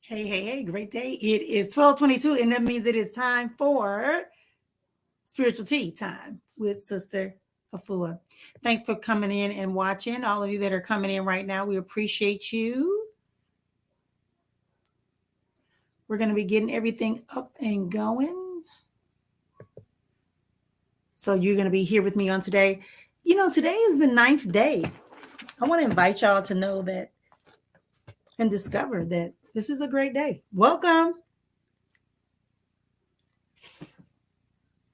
Hey, great day. It is 12:22, and that means it is time for spiritual tea time with Sister Efua. Thanks for coming in and watching. All of you that are coming in right now, we appreciate you. We're going to be getting everything up and going. So you're going to be here with me on today. Today is the 9th day. I want to invite y'all to know that and discover that this is a great day. Welcome.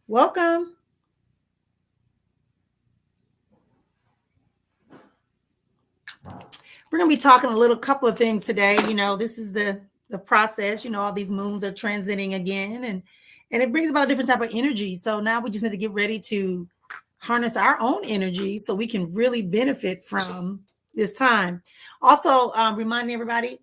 Welcome. We're going to be talking a couple of things today. This is the process. All these moons are transiting again, and it brings about a different type of energy. So now we just need to get ready to harness our own energy so we can really benefit from this time. Also, reminding everybody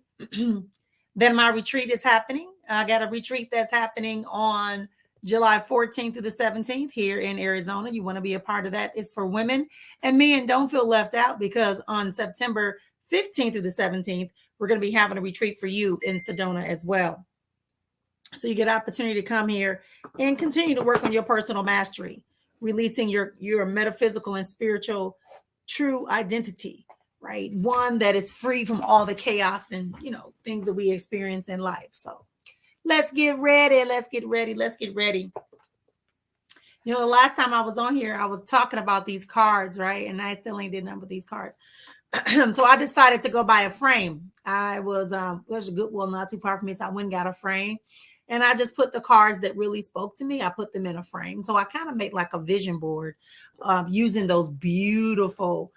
that my retreat is happening. I got a retreat that's happening on July 14th through the 17th here in Arizona. You want to be a part of that. It's for women and men. Don't feel left out, because on September 15th through the 17th, we're going to be having a retreat for you in Sedona as well. So you get opportunity to come here and continue to work on your personal mastery, releasing your metaphysical and spiritual true identity, right? One that is free from all the chaos and, things that we experience in life. So let's get ready. The last time I was on here, I was talking about these cards, right? And I still ain't did nothing with these cards. So I decided to go buy a frame. There's a Goodwill not too far from me, so I went and got a frame. And I just put the cards that really spoke to me. I put them in a frame. So I kind of make like a vision board using those beautiful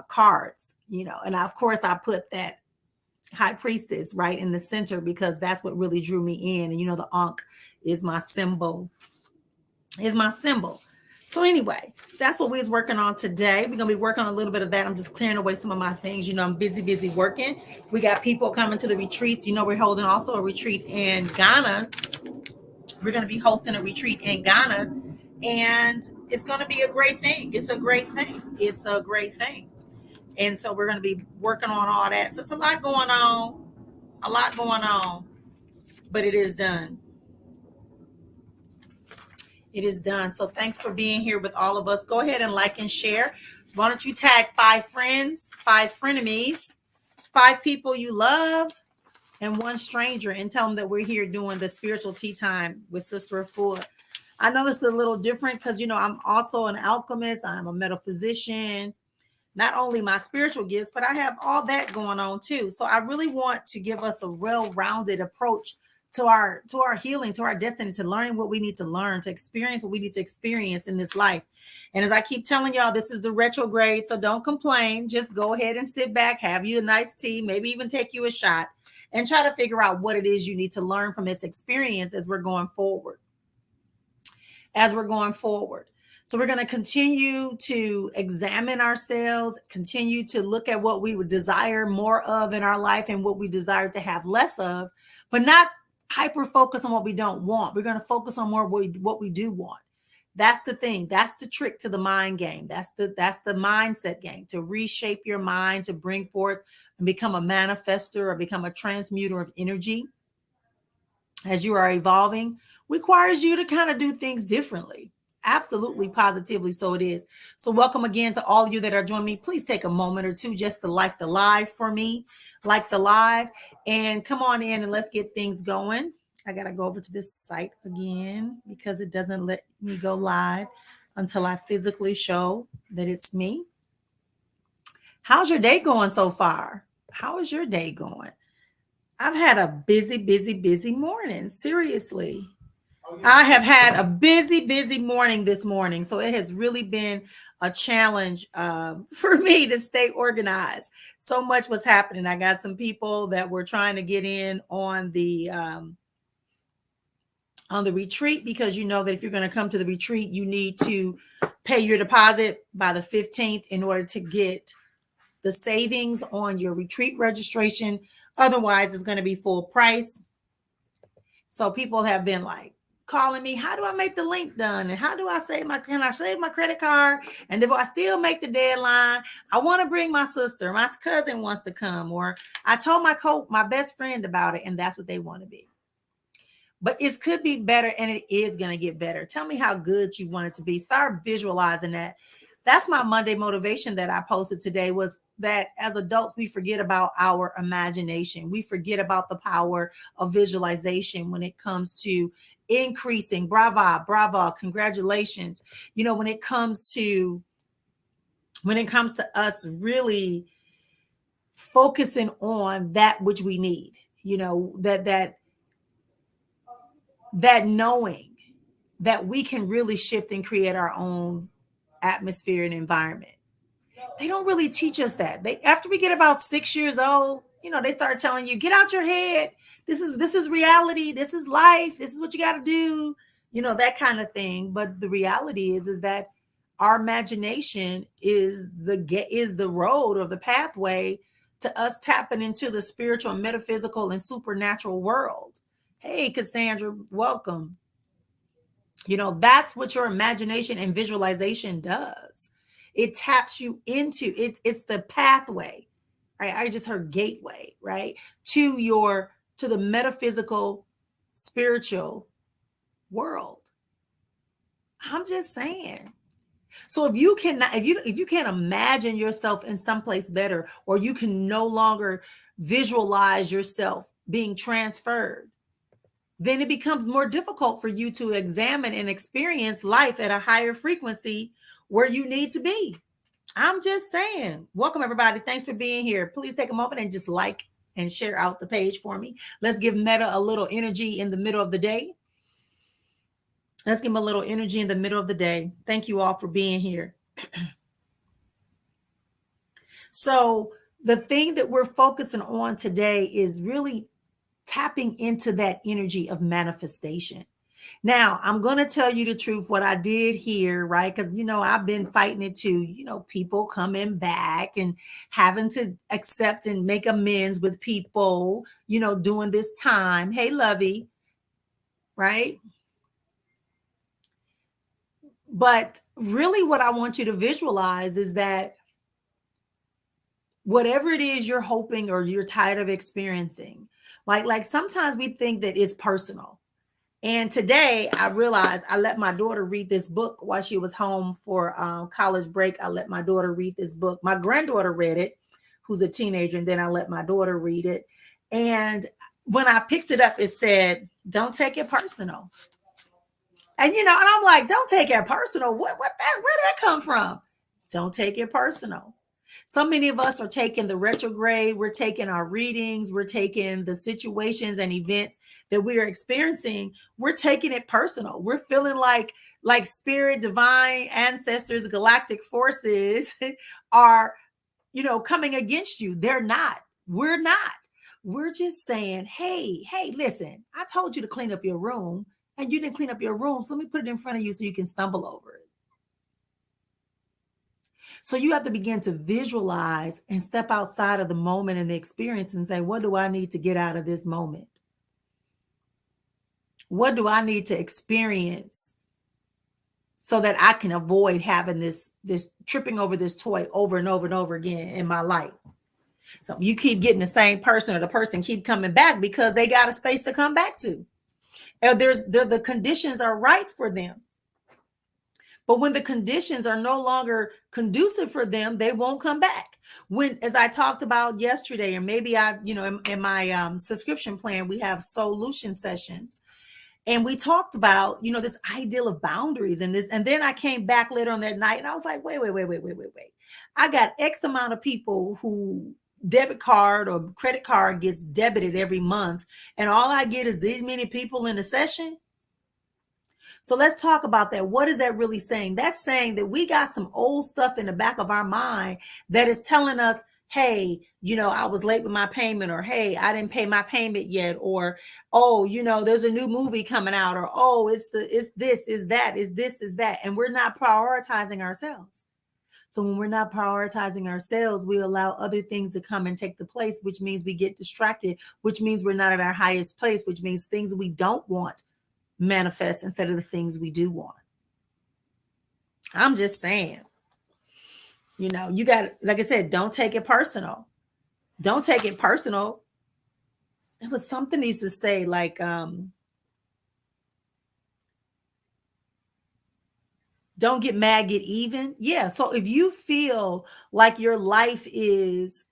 cards, and of course I put that High Priestess right in the center, because that's what really drew me in. And the Ankh is my symbol. So anyway, that's what we was working on today. We're going to be working on a little bit of that. I'm just clearing away some of my things. I'm busy working. We got people coming to the retreats. We're holding also a retreat in Ghana. We're going to be hosting a retreat in Ghana, and it's going to be a great thing. It's a great thing. And so we're going to be working on all that. So it's a lot going on, but it is done. It is done. So thanks for being here with all of us. Go ahead and like and share. Why don't you tag 5 friends, 5 frenemies, 5 people you love, and 1 stranger, and tell them that we're here doing the spiritual tea time with Sister Efua. I know this is a little different because, I'm also an alchemist. I'm a metaphysician. Not only my spiritual gifts, but I have all that going on too. So I really want to give us a well-rounded approach to our healing, to our destiny, to learning what we need to learn, to experience what we need to experience in this life. And as I keep telling y'all, this is the retrograde, so don't complain. Just go ahead and sit back, have you a nice tea, maybe even take you a shot, and try to figure out what it is you need to learn from this experience as we're going forward. So we're going to continue to examine ourselves, continue to look at what we would desire more of in our life and what we desire to have less of, but not hyper focus on what we don't want. We're going to focus on more what we do want. That's the thing. That's the trick to the mind game. That's the mindset game, to reshape your mind, to bring forth and become a manifester or become a transmuter of energy as you are evolving. Requires you to kind of do things differently. Absolutely, positively, so it is. So welcome again to all of you that are joining me. Please take a moment or two just to like the live for me, and come on in and let's get things going. I got to go over to this site again because it doesn't let me go live until I physically show that it's me. How's your day going so far? How is your day going? I've had a busy morning. Seriously. I have had a busy morning this morning. So it has really been a challenge for me to stay organized. So much was happening. I got some people that were trying to get in on the retreat, because that if you're going to come to the retreat, you need to pay your deposit by the 15th in order to get the savings on your retreat registration. Otherwise, it's going to be full price. So people have been like calling me, how do I make the link done? And how do I can I save my credit card? And if I still make the deadline, I want to bring my sister, my cousin wants to come, or I told my best friend about it, and that's what they want to be. But it could be better, and it is going to get better. Tell me how good you want it to be. Start visualizing that. That's my Monday motivation that I posted today, was that as adults, we forget about our imagination. We forget about the power of visualization when it comes to increasing. Bravo, congratulations. When it comes to us really focusing on that which we need, that knowing that we can really shift and create our own atmosphere and environment. They don't really teach us that. After we get about 6 years old, they start telling you, get out your head. This is reality. This is life. This is what you got to do. That kind of thing. But the reality is that our imagination is the road or the pathway to us tapping into the spiritual, metaphysical, and supernatural world. Hey, Cassandra, welcome. That's what your imagination and visualization does. It taps you into it. It's the pathway, right? I just heard gateway, right? To the metaphysical, spiritual world. I'm just saying. So if you can't imagine yourself in someplace better, or you can no longer visualize yourself being transferred, then it becomes more difficult for you to examine and experience life at a higher frequency where you need to be. I'm just saying. Welcome, everybody. Thanks for being here. Please take a moment and just like and share out the page for me. Let's give Meta a little energy in the middle of the day. Let's give him a little energy in the middle of the day. Thank you all for being here. So the thing that we're focusing on today is really tapping into that energy of manifestation. Now, I'm going to tell you the truth, what I did here, right? Because, I've been fighting it too, people coming back and having to accept and make amends with people, during this time. Hey, Lovey, right? But really what I want you to visualize is that whatever it is you're hoping or you're tired of experiencing, like sometimes we think that it's personal. And today I realized I let my daughter read this book while she was home for college break. I let my daughter read this book. My granddaughter read it, who's a teenager, and then I let my daughter read it. And when I picked it up, it said, don't take it personal. And, and I'm like, don't take it personal. Where'd that come from? Don't take it personal. So many of us are taking the retrograde. We're taking our readings. We're taking the situations and events that we are experiencing. We're taking it personal. We're feeling like spirit, divine ancestors, galactic forces are, coming against you. They're not. We're not. We're just saying, hey, listen, I told you to clean up your room and you didn't clean up your room. So let me put it in front of you so you can stumble over it. So you have to begin to visualize and step outside of the moment and the experience and say, what do I need to get out of this moment? What do I need to experience so that I can avoid having this tripping over this toy over and over and over again in my life? So you keep getting the same person, or the person keep coming back because they got a space to come back to. And the conditions are right for them. But when the conditions are no longer conducive for them, they won't come back. As I talked about yesterday, or maybe in my subscription plan, we have solution sessions. And we talked about, this ideal of boundaries and this. And then I came back later on that night and I was like, wait. I got X amount of people who debit card or credit card gets debited every month. And all I get is these many people in a session. So let's talk about that. What is that really saying? That's saying that we got some old stuff in the back of our mind that is telling us, hey, I was late with my payment, or hey, I didn't pay my payment yet, or oh, there's a new movie coming out, or oh, it's this, is that. And we're not prioritizing ourselves. So when we're not prioritizing ourselves, we allow other things to come and take the place, which means we get distracted, which means we're not at our highest place, which means things we don't want manifest instead of the things we do want. I'm just saying, you know, you got, like I said, don't take it personal. Don't take it personal. It was something he used to say, like, don't get mad, get even. Yeah. So if you feel like your life is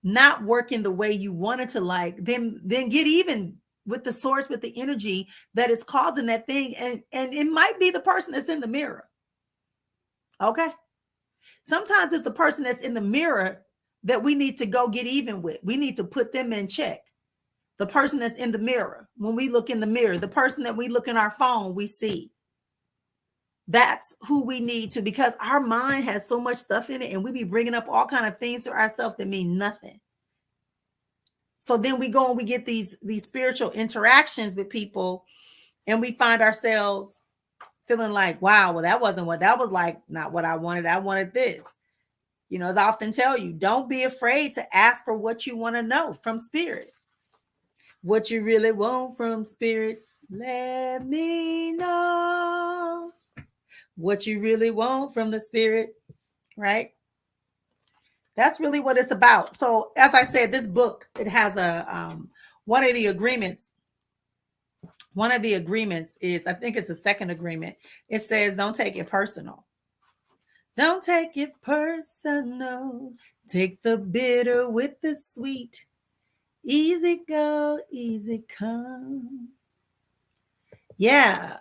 not working the way you wanted to, like, then get even with the source, with the energy that is causing that thing. And it might be the person that's in the mirror. Okay. Sometimes it's the person that's in the mirror that we need to go get even with. We need to put them in check. The person that's in the mirror, when we look in the mirror, the person that we look in our phone, we see. That's who we need to, because our mind has so much stuff in it, and we be bringing up all kind of things to ourselves that mean nothing. So then we go and we get these spiritual interactions with people, and we find ourselves feeling like, wow, well, that wasn't what that was like, not what I wanted. I wanted this. You know, as I often tell you, don't be afraid to ask for what you want to know from spirit. What you really want from spirit, let me know. What you really want from the spirit, right? That's really what it's about. So, as I said, this book, it has a one of the agreements. One of the agreements is, I think it's the second agreement. It says, don't take it personal. Don't take it personal. Take the bitter with the sweet. Easy go, easy come. Yeah.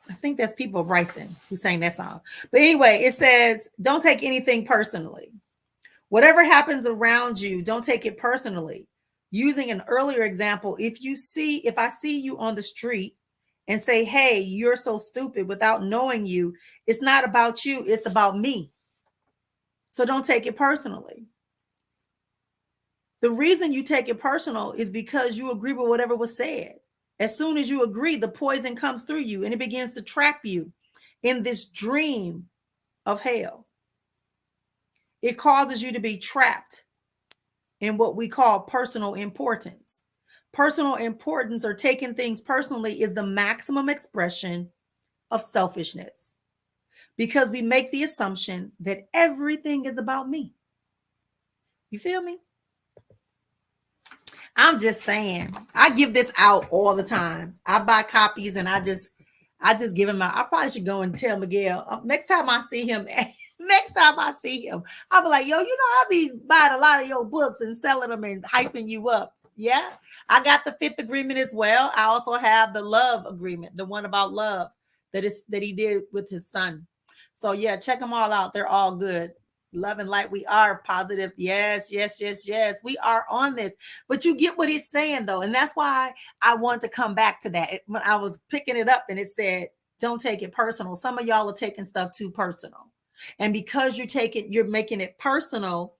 I think that's People Bryson who sang that song. But anyway, it says, don't take anything personally. Whatever happens around you, don't take it personally. Using an earlier example, if I see you on the street and say, hey, you're so stupid, without knowing you, it's not about you, it's about me. So don't take it personally. The reason you take it personal is because you agree with whatever was said. As soon as you agree, the poison comes through you and it begins to trap you in this dream of hell. It causes you to be trapped in what we call personal importance. Personal importance, or taking things personally, is the maximum expression of selfishness, because we make the assumption that everything is about me. You feel me? I'm just saying, I give this out all the time. I buy copies and I just give them out. I probably should go and tell Miguel next time I see him. I'll be like, yo, you know, I'll be buying a lot of your books and selling them and hyping you up. Yeah. I got the fifth agreement as well. I also have the love agreement, the one about love that he did with his son. So yeah, check them all out. They're all good. Love and light, we are positive. Yes. We are on this. But you get what he's saying, though. And that's why I want to come back to that. When I was picking it up and it said, don't take it personal. Some of y'all are taking stuff too personal. And because you're making it personal,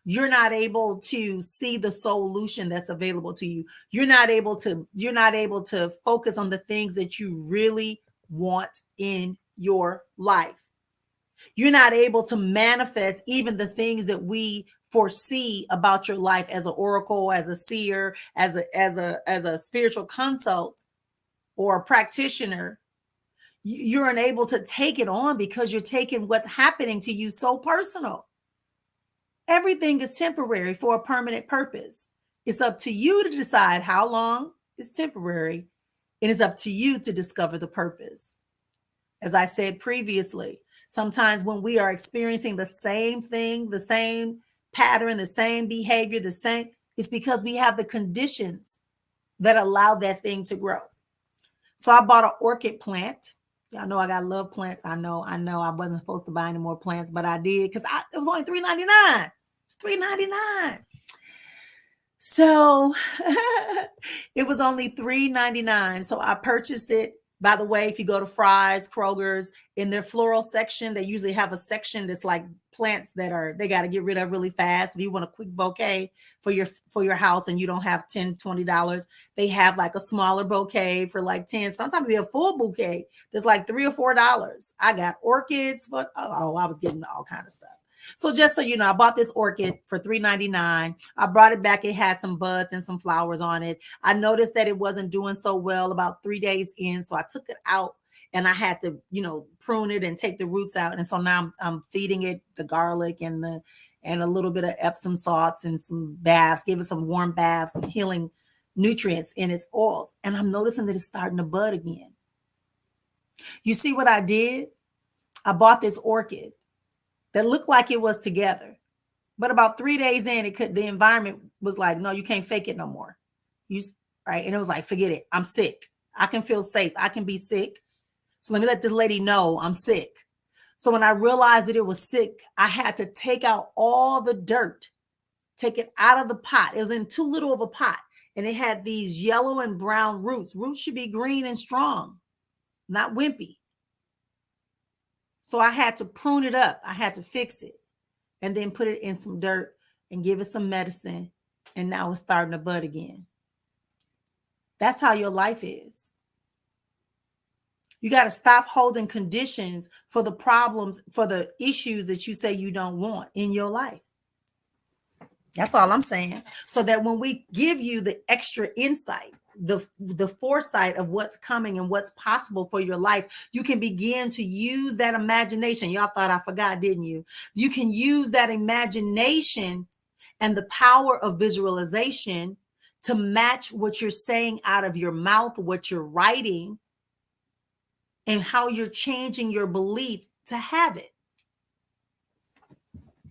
you're not able to see the solution that's available to you. You're not able to focus on the things that you really want in your life. You're not able to manifest even the things that we foresee about your life as an oracle, as a seer, as a spiritual consult or a practitioner. You're unable to take it on because you're taking what's happening to you so personal. Everything is temporary for a permanent purpose. It's up to you to decide how long is temporary, and it's up to you to discover the purpose. As I said previously, sometimes when we are experiencing the same thing, the same pattern, the same behavior, it's because we have the conditions that allow that thing to grow. So I bought an orchid plant. Y'all know I got love plants. I know I wasn't supposed to buy any more plants, but I did because it was only $3.99. It's $3.99. So it was only $3.99. So I purchased it. By the way, if you go to Fry's, Kroger's, in their floral section, they usually have a section that's like plants that they got to get rid of really fast. If you want a quick bouquet for your house and you don't have $10, $20, they have like a smaller bouquet for like 10. Sometimes it'll be a full bouquet that's like $3 or $4. I got orchids, but I was getting all kind of stuff. So just so you know, I bought this orchid for $3.99. I brought it back. It had some buds and some flowers on it. I noticed that it wasn't doing so well about 3 days in. So I took it out and I had to, prune it and take the roots out. And so now I'm feeding it the garlic and a little bit of Epsom salts and some baths, give it some warm baths, some healing nutrients in its oils. And I'm noticing that it's starting to bud again. You see what I did? I bought this orchid that looked like it was together. But about 3 days in, the environment was like, no, you can't fake it no more. Right. And it was like, forget it. I'm sick. I can feel safe. I can be sick. So let me let this lady know I'm sick. So when I realized that it was sick, I had to take out all the dirt, take it out of the pot. It was in too little of a pot. And it had these yellow and brown roots. Roots should be green and strong, not wimpy. So I had to prune it up. I had to fix it and then put it in some dirt and give it some medicine. And now it's starting to bud again. That's how your life is. You got to stop holding conditions for the problems, for the issues that you say you don't want in your life. That's all I'm saying. So that when we give you the extra insight, the foresight of what's coming and what's possible for your life, you can begin to use that imagination. Y'all thought I forgot, didn't you? You can use that imagination and the power of visualization to match what you're saying out of your mouth, what you're writing, and how you're changing your belief to have it.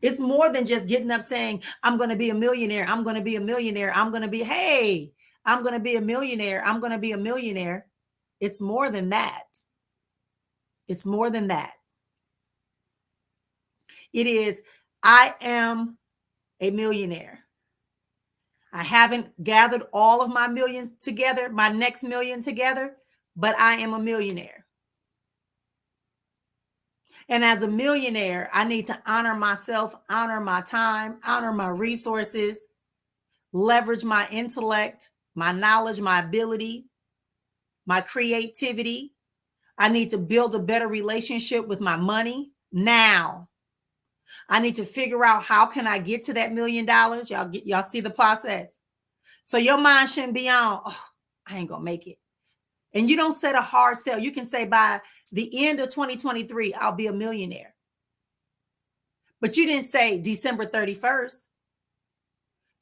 It's more than just getting up saying, I'm going to be a millionaire. I'm going to be a millionaire. I'm going to be a millionaire. I'm going to be a millionaire. It's more than that. It's more than that. It is, I am a millionaire. I haven't gathered all of my millions together, my next million together, but I am a millionaire. And as a millionaire, I need to honor myself, honor my time, honor my resources, leverage my intellect, my knowledge, my ability, my creativity. I need to build a better relationship with my money now. I need to figure out how can I get to that $1 million. Y'all see the process. So your mind shouldn't be on, oh, I ain't gonna make it. And you don't set a hard sell. You can say by the end of 2023, I'll be a millionaire. But you didn't say December 31st.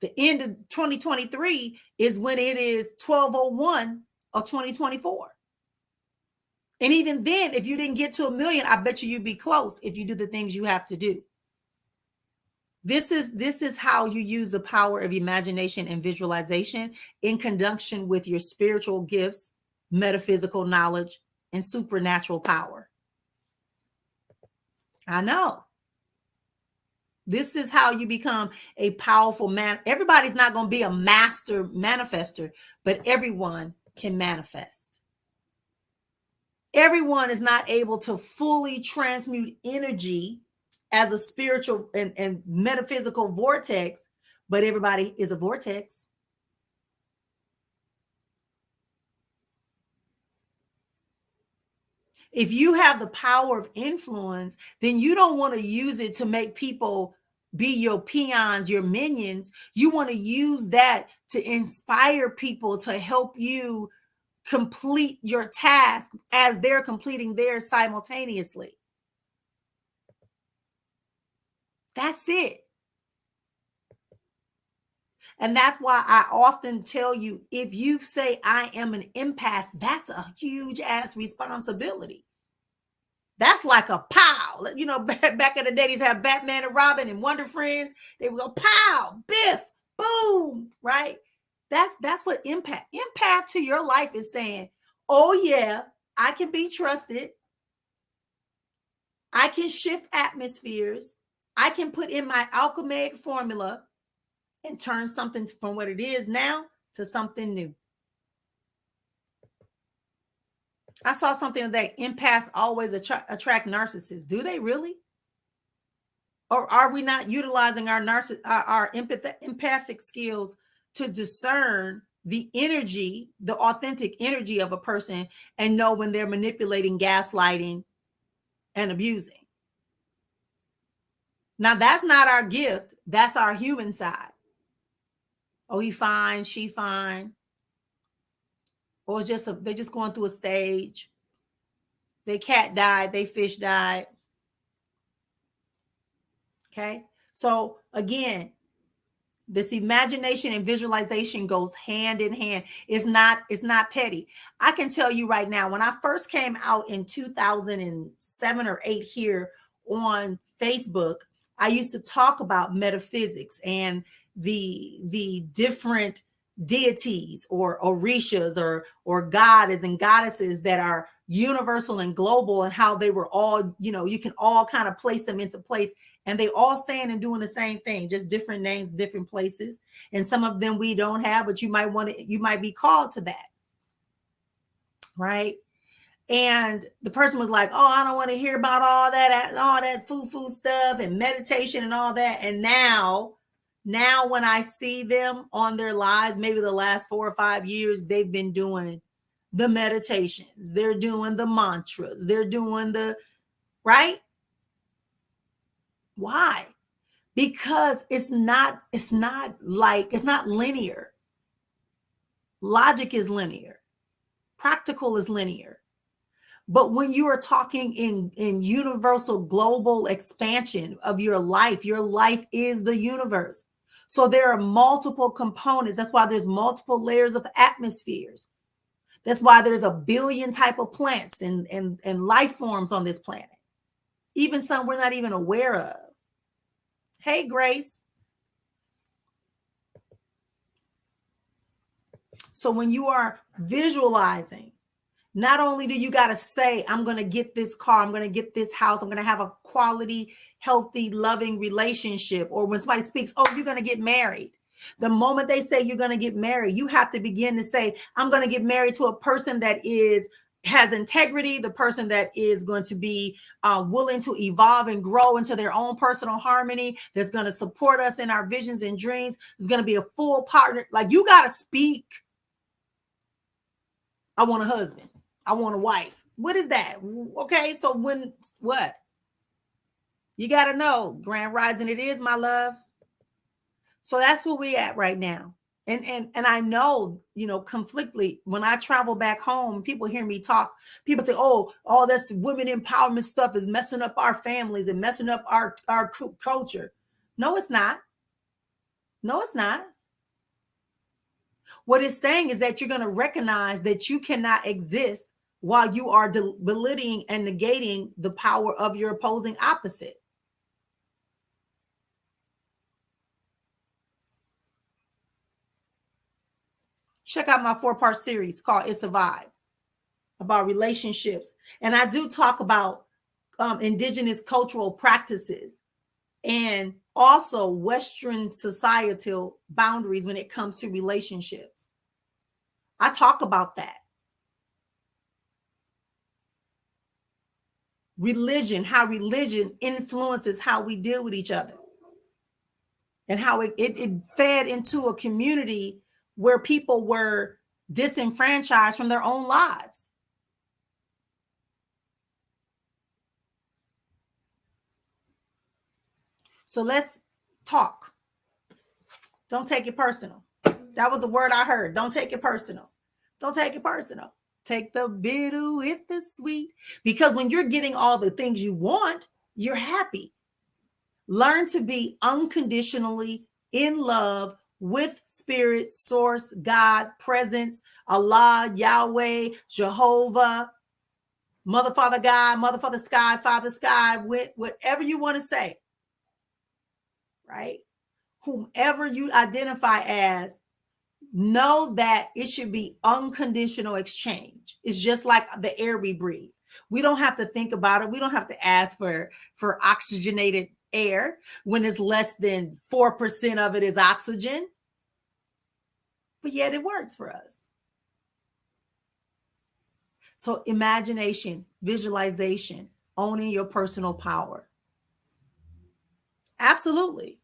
The end of 2023 is when it is 12/01 of 2024. And even then, if you didn't get to $1 million, I bet you'd be close if you do the things you have to do. This is how you use the power of imagination and visualization in conjunction with your spiritual gifts, metaphysical knowledge, and supernatural power. I know. This is how you become a powerful man. Everybody's not going to be a master manifester, but everyone can manifest. Everyone is not able to fully transmute energy as a spiritual and metaphysical vortex, but everybody is a vortex. If you have the power of influence, then you don't want to use it to make people be your peons, your minions. You want to use that to inspire people to help you complete your task as they're completing theirs simultaneously. That's it. And that's why I often tell you, if you say I am an empath, that's a huge ass responsibility. That's like a pow. You know, back in the day, they had Batman and Robin and Wonder Friends. They would go pow, biff, boom, right? That's what empath to your life is saying. Oh yeah, I can be trusted. I can shift atmospheres. I can put in my alchemic formula and turn something from what it is now to something new. I saw something today. Empaths always attract narcissists. Do they really? Or are we not utilizing our empathic skills to discern the energy, the authentic energy of a person, and know when they're manipulating, gaslighting, and abusing? Now, that's not our gift. That's our human side. Oh, he fine, she fine. Or it's just they're just going through a stage. Their cat died, their fish died. Okay. So again, this imagination and visualization goes hand in hand. It's not petty. I can tell you right now, when I first came out in 2007 or 8 here on Facebook, I used to talk about metaphysics and the different deities or orishas or goddesses and goddesses that are universal and global, and how they were all, you can all kind of place them into place, and they all saying and doing the same thing, just different names, different places. And some of them we don't have, but you might be called to that, right? And the person was like, oh, I don't want to hear about all that foo stuff and meditation and all that. And now when I see them on their lives, maybe the last 4 or 5 years, they've been doing the meditations, they're doing the mantras, they're doing the right. Why? Because it's not linear. Logic is linear. Practical is linear. But when you are talking in universal global expansion of your life is the universe. So there are multiple components. That's why there's multiple layers of atmospheres. That's why there's a billion type of plants and life forms on this planet. Even some we're not even aware of. Hey, Grace. So when you are visualizing, not only do you got to say, I'm going to get this car, I'm going to get this house, I'm going to have a quality, healthy, loving relationship. Or when somebody speaks, oh, you're going to get married. The moment they say you're going to get married, you have to begin to say, I'm going to get married to a person that has integrity, the person that is going to be willing to evolve and grow into their own personal harmony, that's going to support us in our visions and dreams, is going to be a full partner. Like, you got to speak. I want a husband. I want a wife. What is that? Okay, so what? You got to know, Grand Rising it is, my love. So that's where we at right now. And I know, conflictly, when I travel back home, people hear me talk, people say, oh, all this women empowerment stuff is messing up our families and messing up our culture. No, it's not. No, it's not. What it's saying is that you're going to recognize that you cannot exist while you are belittling and negating the power of your opposing opposite. Check out my 4-part series called It's a Vibe, about relationships. And I do talk about indigenous cultural practices and also Western societal boundaries when it comes to relationships. I talk about that. Religion, how religion influences how we deal with each other, and how it fed into a community where people were disenfranchised from their own lives. So let's talk. Don't take it personal. That was the word I heard. Don't take it personal. Don't take it personal. Take the bitter with the sweet. Because when you're getting all the things you want, you're happy. Learn to be unconditionally in love with spirit, source, God, presence, Allah, Yahweh, Jehovah, Mother, Father, God, Mother, Father, Sky, Father, Sky, whatever you want to say, right? Whomever you identify as, know that it should be unconditional exchange. It's just like the air we breathe. We don't have to think about it. We don't have to ask for oxygenated air when it's less than 4% of it is oxygen. But yet it works for us. So imagination, visualization, owning your personal power. Absolutely.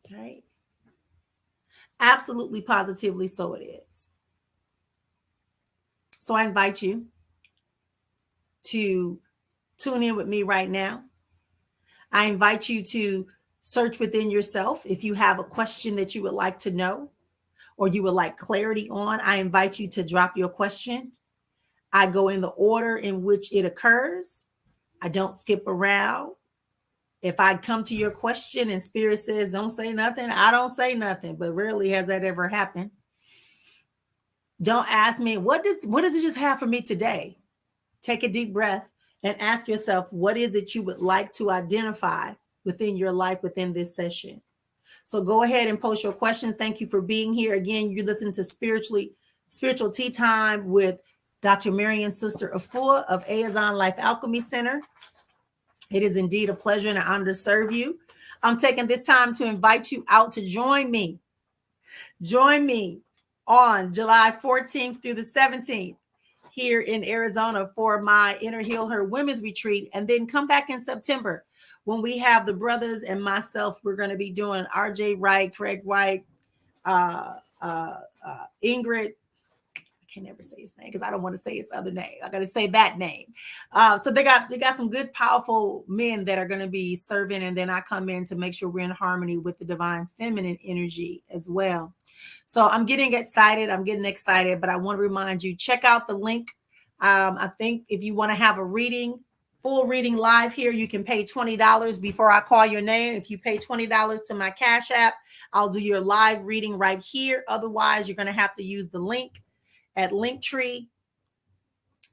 Okay. Absolutely, positively, so it is. So I invite you to tune in with me right now. I invite you to search within yourself. If you have a question that you would like to know or you would like clarity on, I invite you to drop your question. I go in the order in which it occurs. I don't skip around. If I come to your question and spirit says, don't say nothing, I don't say nothing, but rarely has that ever happened. Don't ask me, what does it just have for me today? Take a deep breath and ask yourself, what is it you would like to identify within your life within this session? So go ahead and post your question. Thank you for being here. Again, you're listening to Spiritual Tea Time with Dr. Mary and Sister Efua of Azon Life Alchemy Center. It is indeed a pleasure and an honor to serve you. I'm taking this time to invite you out to join me. Join me on July 14th through the 17th here in Arizona for my Inner Heal Her Women's Retreat. And then come back in September when we have the brothers and myself. We're going to be doing RJ Wright, Craig White, Ingrid. I can never say his name because I don't want to say his other name. I got to say that name. So they got some good, powerful men that are going to be serving. And then I come in to make sure we're in harmony with the divine feminine energy as well. So I'm getting excited. But I want to remind you, check out the link. I think if you want to have a full reading live here, you can pay $20 before I call your name. If you pay $20 to my Cash App, I'll do your live reading right here. Otherwise, you're going to have to use the link at Linktree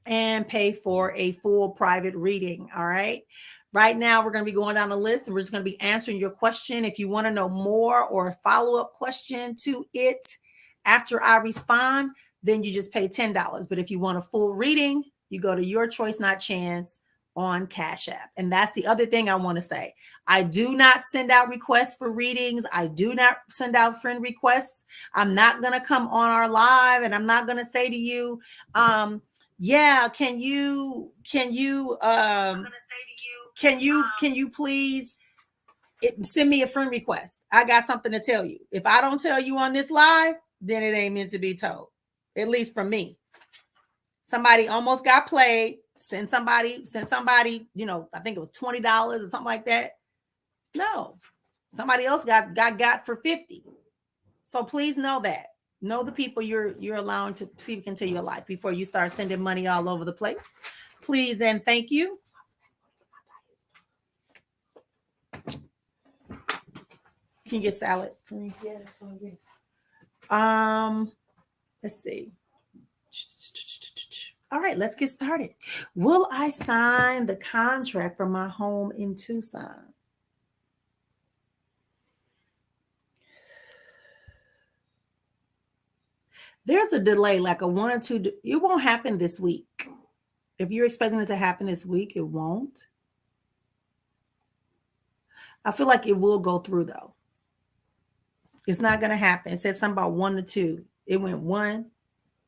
and pay for a full private reading. All right. Right now, we're going to be going down the list and we're just going to be answering your question. If you want to know more or a follow-up question to it after I respond, then you just pay $10. But if you want a full reading, you go to Yourchoicenotchance on Cash App. And that's the other thing I want to say. I do not send out requests for readings. I do not send out friend requests. I'm not going to come on our live and I'm not going to say to you, can you please send me a friend request? I got something to tell you. If I don't tell you on this live, then it ain't meant to be told, at least from me. Somebody almost got played. Send somebody, I think it was $20 or something like that. No, somebody else got for $50. So please know that. Know the people you're allowing to speak into your life before you start sending money all over the place. Please and thank you. Can you get salad for me? Yeah. Let's see. All right, let's get started. Will I sign the contract for my home in Tucson? There's a delay, like a 1 or 2. It won't happen this week. If you're expecting it to happen this week, it won't. I feel like it will go through, though. It's not going to happen. It said something about 1 to 2. It went 1.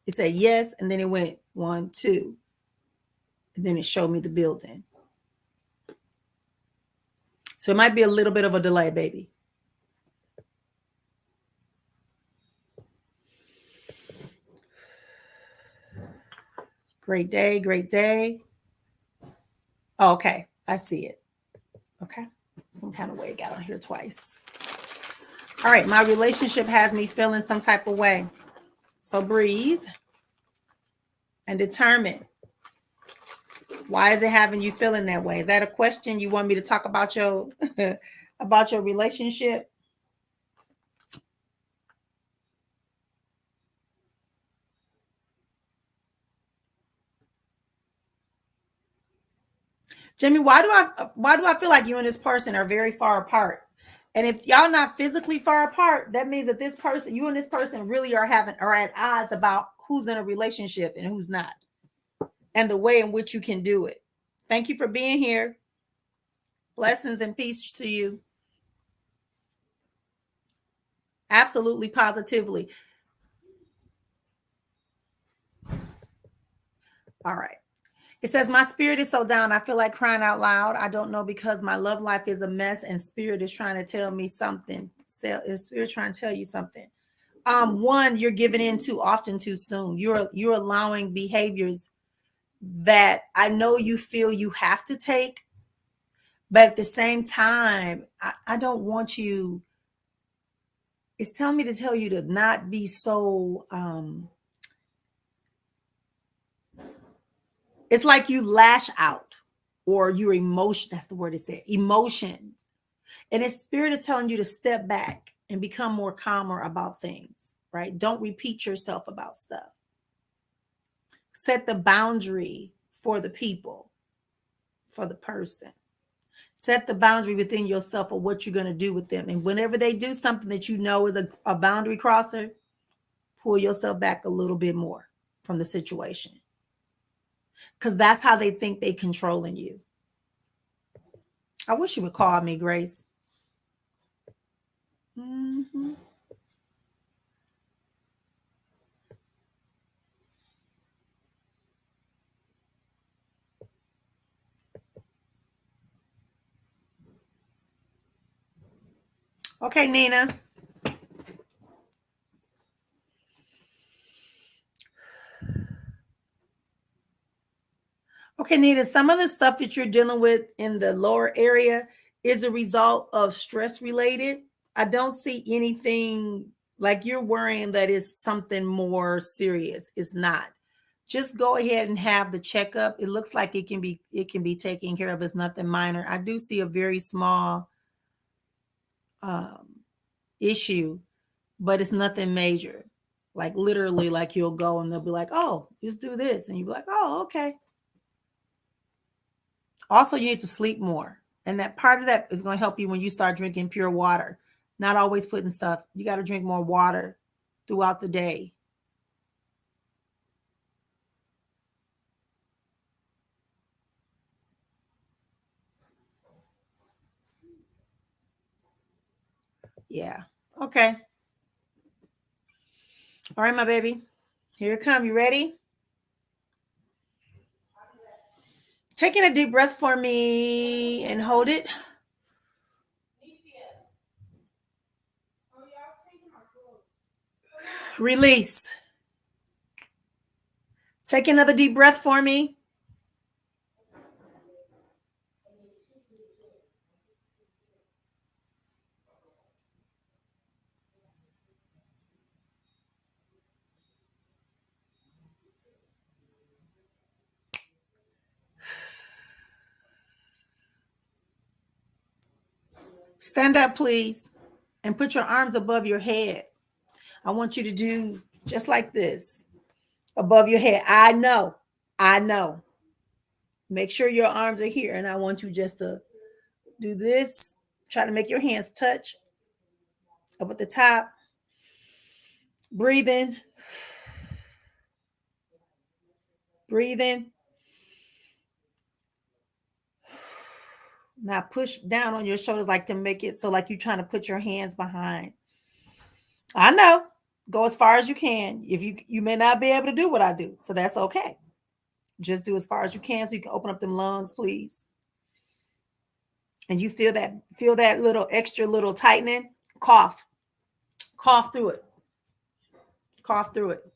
It said yes, and then it went 1, 2. And then it showed me the building. So it might be a little bit of a delay, baby. Great day, great day. Oh, okay, I see it. Okay, some kind of way it got on here twice. All right, my relationship has me feeling some type of way. So breathe and determine, why is it having you feeling that way? Is that a question you want me to talk about your about your relationship? Jimmy, why do I feel like you and this person are very far apart? And if y'all not physically far apart, that means that this person, you and this person really are at odds about who's in a relationship and who's not, and the way in which you can do it. Thank you for being here. Blessings and peace to you. Absolutely, positively. All right. It says, my spirit is so down. I feel like crying out loud. I don't know, because my love life is a mess and spirit is trying to tell me something. Is spirit trying to tell you something? One, you're giving in too often too soon. You're allowing behaviors that I know you feel you have to take, but at the same time, I don't want you. It's telling me to tell you to not be so. It's like you lash out, or your emotion. That's the word it said. Emotions, and its spirit is telling you to step back and become more calmer about things. Right? Don't repeat yourself about stuff. Set the boundary for the people, for the person. Set the boundary within yourself of what you're going to do with them. And whenever they do something that you know is a boundary crosser, pull yourself back a little bit more from the situation. Because that's how they think they controlling you. I wish you would call me, Grace. Mm-hmm. Okay, Nina. Okay, Nina, some of the stuff that you're dealing with in the lower area is a result of stress related. I don't see anything like you're worrying that is something more serious. It's not. Just go ahead and have the checkup. It looks like it can be taken care of. It's nothing minor. I do see a very small um, issue, but it's nothing major. Like literally, like you'll go and they'll be like, "Oh, just do this," and you'll be like, "Oh, okay." Also, you need to sleep more. And that part of that is going to help you when you start drinking pure water. Not always putting stuff. You got to drink more water throughout the day. Yeah. Okay. All right, my baby. Here it come. You ready? Taking a deep breath for me and hold it. Release. Take another deep breath for me. Stand up, please, and put your arms above your head. I want you to do just like this above your head. I know. I know. Make sure your arms are here. And I want you just to do this. Try to make your hands touch up at the top. Breathe in. Breathe in. Now push down on your shoulders like to make it so like you're trying to put your hands behind. I know. Go as far as you can. If you may not be able to do what I do, so that's okay. Just do as far as you can so you can open up them lungs, please. And you feel that little extra little tightening, cough. Cough through it. Cough through it.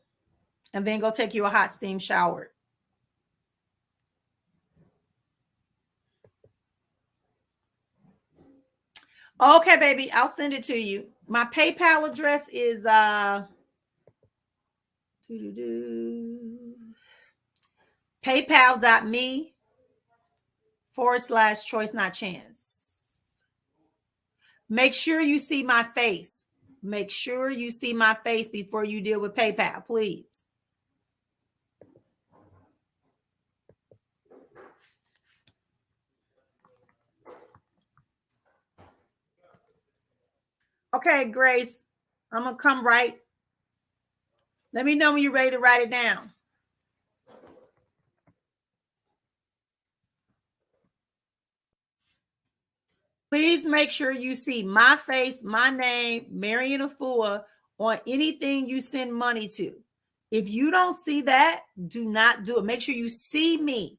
And then go take you a hot steam shower. Okay, baby, I'll send it to you. My PayPal address is paypal.me/choice not chance. Make sure you see my face. Make sure you see my face before you deal with PayPal, please. Okay, Grace, I'm going to come right. Let me know when you're ready to write it down. Please make sure you see my face, my name, Marion Efua, on anything you send money to. If you don't see that, do not do it. Make sure you see me.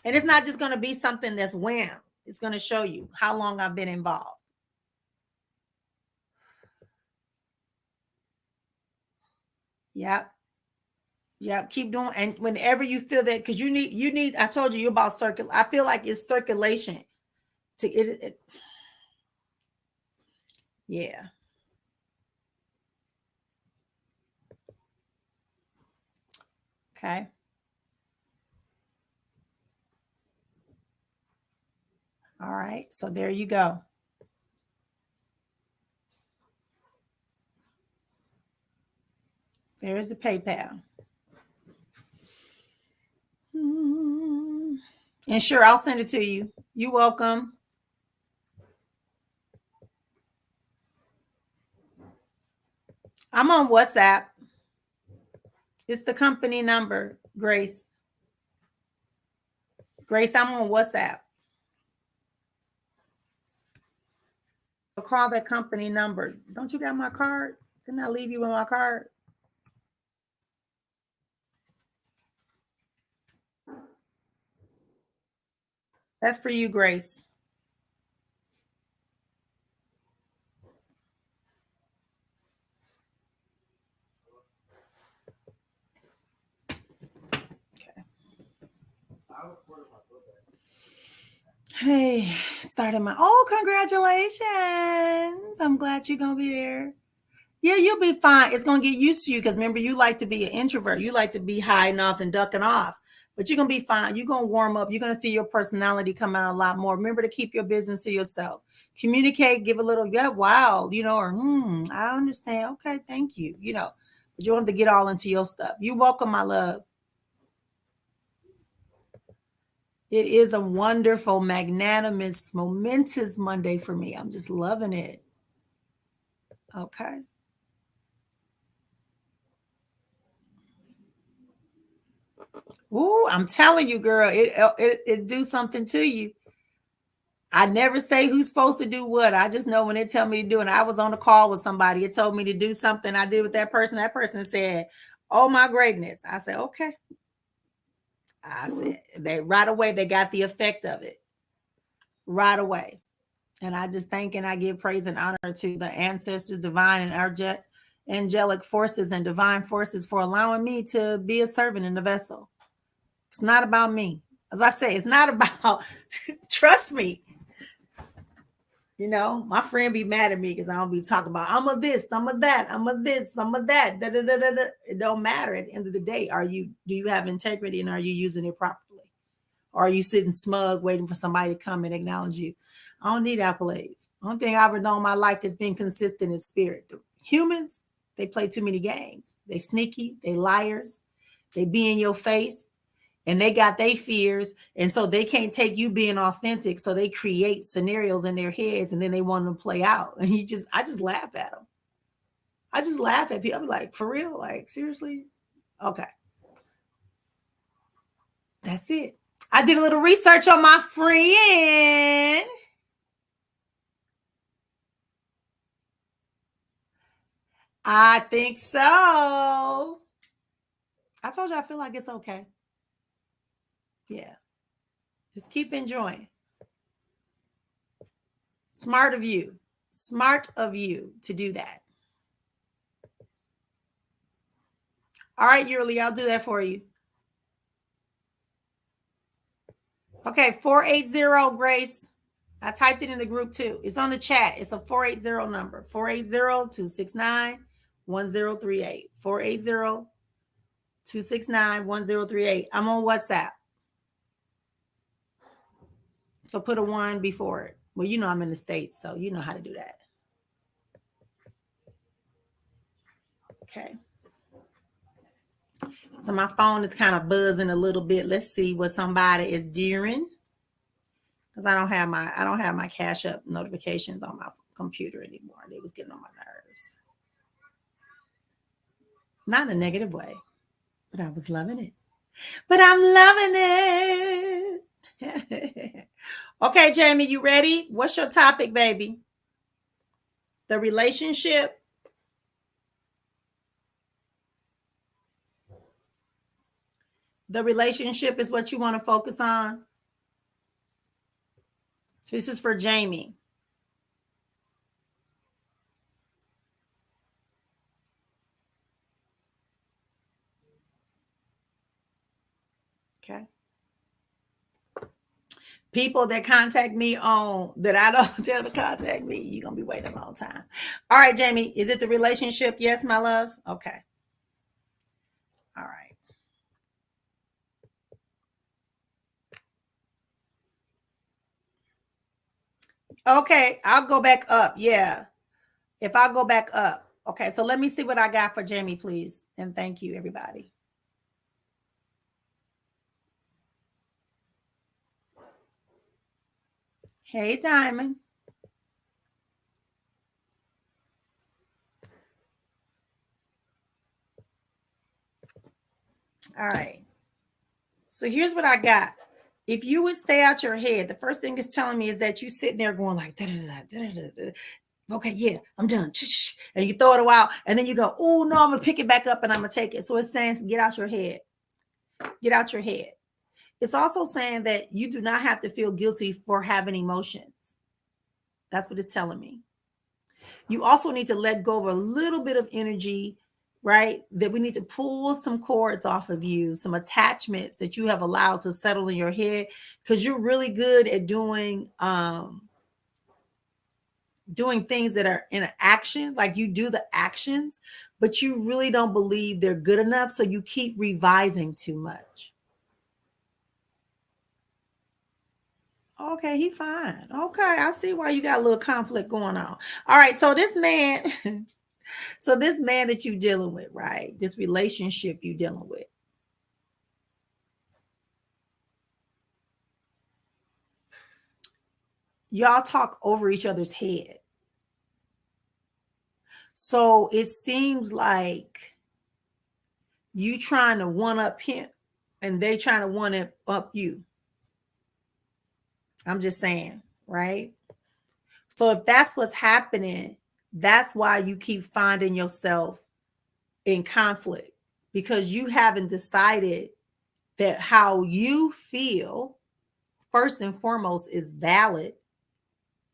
And it's not just going to be something that's wham. It's going to show you how long I've been involved. Yep. Yeah, keep doing. And whenever you feel that, because you need, I told you, you're about circle. I feel like it's circulation to it. Yeah. Okay. All right. So there you go. There is a PayPal. And sure, I'll send it to you. You're welcome. I'm on WhatsApp. It's the company number, Grace. Grace, I'm on WhatsApp. So call that company number. Don't you got my card? Didn't I leave you with my card? That's for you, Grace. Okay. Hey, starting my congratulations. I'm glad you're gonna be there. Yeah, you'll be fine. It's gonna get used to you because remember, you like to be an introvert. You like to be hiding off and ducking off. But you're gonna be fine. You're gonna warm up. You're gonna see your personality come out a lot more. Remember to keep your business to yourself. Communicate, give a little, yeah, wow, or I understand. Okay, thank you. But you don't have to get all into your stuff. You're welcome, my love. It is a wonderful, magnanimous, momentous Monday for me. I'm just loving it. Okay. Ooh, I'm telling you, girl, it do something to you. I never say who's supposed to do what. I just know when they tell me to do it. I was on a call with somebody. It told me to do something. I did with that person. That person said, "Oh my greatness." I said, "Okay." I said, they right away they got the effect of it right away. And I just thank and I give praise and honor to the ancestors, divine and angelic forces and divine forces for allowing me to be a servant in the vessel. It's not about me. As I say, it's not about, trust me. My friend be mad at me because I don't be talking about, I'm a this, I'm a that, I'm a this, I'm a that. Da, da, da, da, da. It don't matter at the end of the day. Do you have integrity and are you using it properly? Or are you sitting smug waiting for somebody to come and acknowledge you? I don't need accolades. The only thing I've ever known in my life that's been consistent is spirit. The humans, they play too many games. They sneaky, they liars, they be in your face, and they got their fears. And so they can't take you being authentic. So they create scenarios in their heads and then they want them to play out. And I just laugh at them. I just laugh at people. I'm like, for real? Like, seriously? Okay. That's it. I did a little research on my friend. I think so. I told you I feel like it's okay. Yeah. Just keep enjoying. Smart of you. Smart of you to do that. All right, Yurli, I'll do that for you. Okay, 480, Grace. I typed it in the group too. It's on the chat. It's a 480 number. 480-269-1038. 480-269-1038. I'm on WhatsApp. So put a 1 before it. Well, I'm in the States, so you know how to do that. Okay. So my phone is kind of buzzing a little bit. Let's see what somebody is doing. Because I don't have my Cash App notifications on my computer anymore. They was getting on my nerves. Not in a negative way, but I was loving it. But I'm loving it. Okay, Jamie, you ready? What's your topic, baby? The relationship. The relationship is what you want to focus on. This is for Jamie. People that contact me on that I don't tell to contact me, you're gonna be waiting a long time. All right, Jamie, is it the relationship? Yes, my love. Okay. All right. Okay, I'll go back up. Yeah. If I go back up. Okay, so let me see what I got for Jamie, please. And thank you, everybody. Hey, Diamond. All right. So here's what I got. If you would stay out your head, the first thing it's telling me is that you sitting there going like, da, da, da, da, da, da, da. Okay, yeah, I'm done. And you throw it a while, and then you go, oh no, I'm gonna pick it back up and I'm gonna take it. So it's saying, get out your head. Get out your head. It's also saying that you do not have to feel guilty for having emotions. That's what it's telling me. You also need to let go of a little bit of energy, right? That we need to pull some cords off of you, some attachments that you have allowed to settle in your head, because you're really good at doing things that are in action, like you do the actions, but you really don't believe they're good enough. So you keep revising too much. Okay, he fine. Okay, I see why you got a little conflict going on. All right, so this man, so this man that you're dealing with, right? This relationship you're dealing with. Y'all talk over each other's head. So it seems like you trying to one up him and they trying to one up you. I'm just saying, right? So if that's what's happening, that's why you keep finding yourself in conflict, because you haven't decided that how you feel, first and foremost, is valid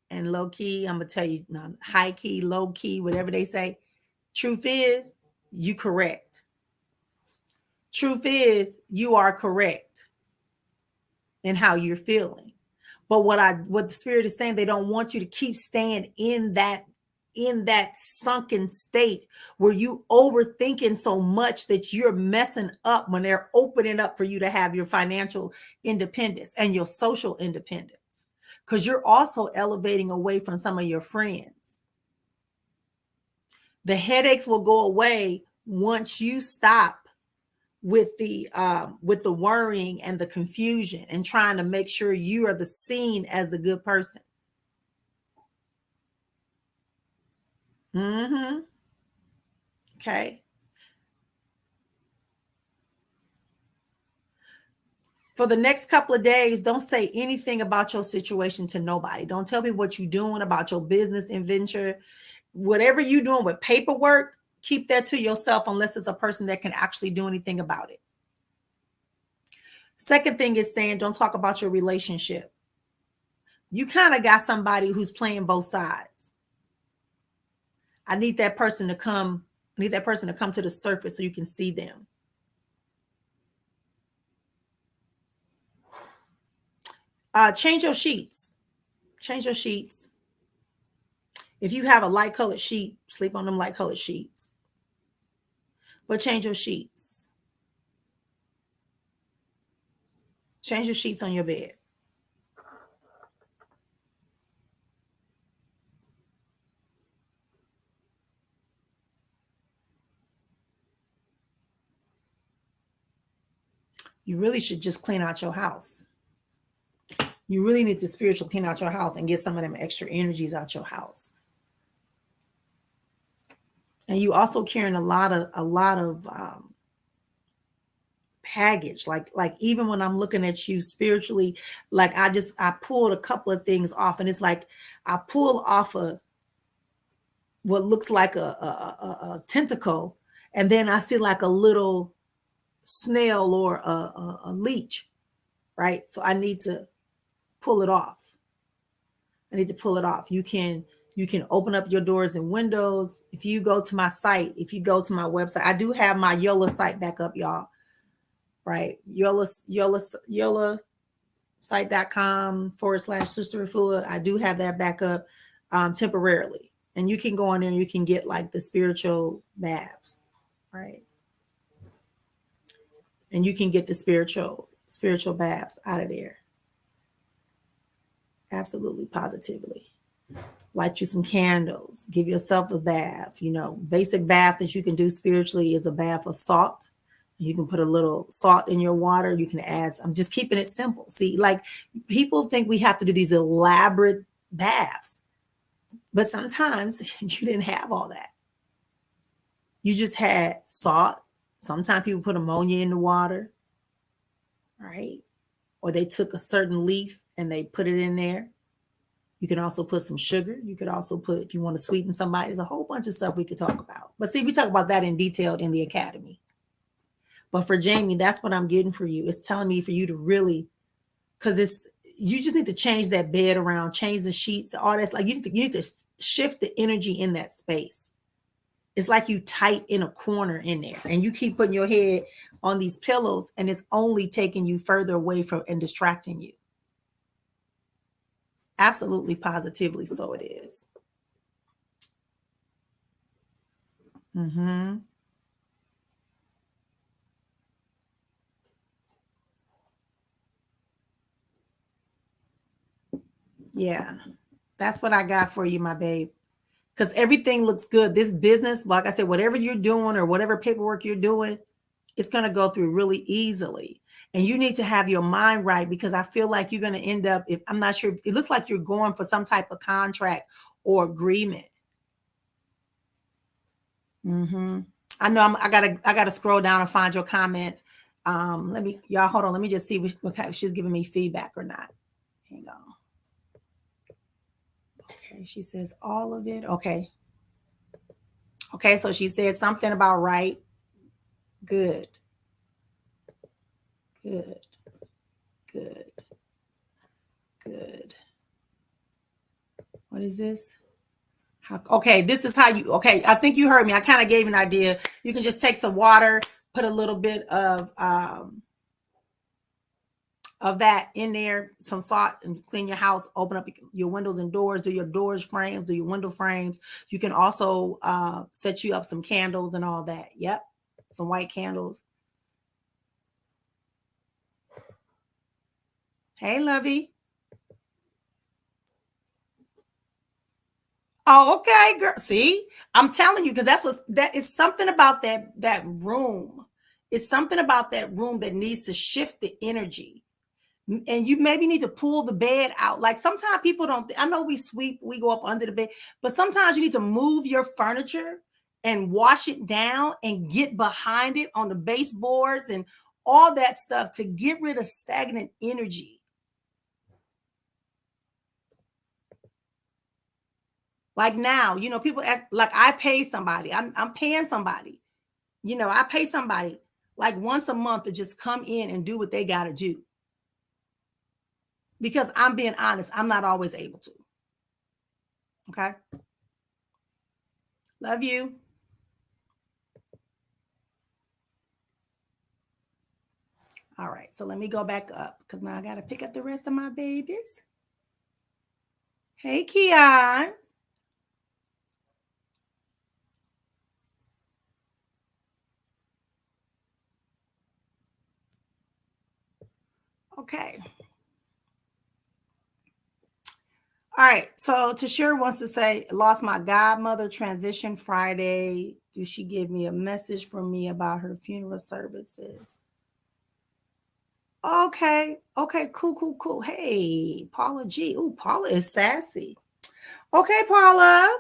and low key. I'm going to tell you, high key, low key, whatever they say. Truth is, you correct. Truth is, you are correct in how you're feeling. But what the spirit is saying, they don't want you to keep staying in that sunken state where you overthinking so much that you're messing up when they're opening up for you to have your financial independence and your social independence, because you're also elevating away from some of your friends. The headaches will go away once you stop with the worrying and the confusion and trying to make sure you are seen as the good person. Okay. For the next couple of days, don't say anything about your situation to nobody. Don't tell me what you're doing about your business adventure. Whatever you're doing with paperwork, keep that to yourself unless it's a person that can actually do anything about it. Second thing is saying, don't talk about your relationship. You kind of got somebody who's playing both sides. I need that person to come to the surface so you can see them. Change your sheets. Change your sheets. If you have a light colored sheet, sleep on them light colored sheets. But change your sheets. Change your sheets on your bed. You really should just clean out your house. You really need to spiritually clean out your house and get some of them extra energies out your house. And you also carrying a lot of baggage. Like even when I'm looking at you spiritually, like I pulled a couple of things off, and it's like I pull off what looks like a tentacle, and then I see like a little snail or a leech, right? So I need to pull it off. You can open up your doors and windows. If you go to my site, if you go to my website, I do have my Yola site back up, y'all. Right? Yola site.com/Sister Efua. I do have that back up temporarily. And you can go on there and you can get like the spiritual baths, right? And you can get the spiritual baths out of there. Absolutely, positively. Light you some candles, give yourself a bath. You know, basic bath that you can do spiritually is a bath of salt. You can put a little salt in your water. You can add, I'm just keeping it simple. See, like people think we have to do these elaborate baths, but sometimes you didn't have all that. You just had salt. Sometimes people put ammonia in the water, right? Or they took a certain leaf and they put it in there. You can also put some sugar. You could also put, if you want to sweeten somebody, there's a whole bunch of stuff we could talk about. But see, we talk about that in detail in the academy. But for Jamie, that's what I'm getting for you. It's telling me for you to really, because you just need to change that bed around, change the sheets, all that's like you need to shift the energy in that space. It's like you tight in a corner in there and you keep putting your head on these pillows and it's only taking you further away from and distracting you. Absolutely, positively, so it is. Mm-hmm. Yeah, that's what I got for you, my babe. Because everything looks good. This business, like I said, whatever you're doing or whatever paperwork you're doing, it's going to go through really easily. And you need to have your mind right because I feel like you're going to end up, if I'm not sure, it looks like you're going for some type of contract or agreement. Mm-hmm. I know I gotta scroll down and find your comments. Y'all hold on. Let me just see if she's giving me feedback or not. Hang on. Okay, she says all of it. Okay. Okay, so she said something about right. Good. Good. Good. Good. What is this? Okay, this is how you, okay, I think you heard me. I kind of gave an idea. You can just take some water, put a little bit of that in there, some salt, and clean your house, open up your windows and doors, do your doors frames, do your window frames. You can also set you up some candles and all that. Yep, some white candles. Hey, Lovey. Oh, okay, girl. See, I'm telling you, because that is something about that room. It's something about that room that needs to shift the energy. And you maybe need to pull the bed out. Like sometimes people don't, I know we sweep, we go up under the bed, but sometimes you need to move your furniture and wash it down and get behind it on the baseboards and all that stuff to get rid of stagnant energy. Like now, people ask, like I pay somebody, I'm paying somebody, I pay somebody like once a month to just come in and do what they got to do. Because I'm being honest, I'm not always able to. Okay. Love you. All right. So let me go back up because now I got to pick up the rest of my babies. Hey, Keon. Okay. All right. So Tashira wants to say, lost my godmother, transition Friday. Do she give me a message from me about her funeral services? Okay. Okay. Cool. Hey, Paula G. Oh, Paula is sassy. Okay, Paula.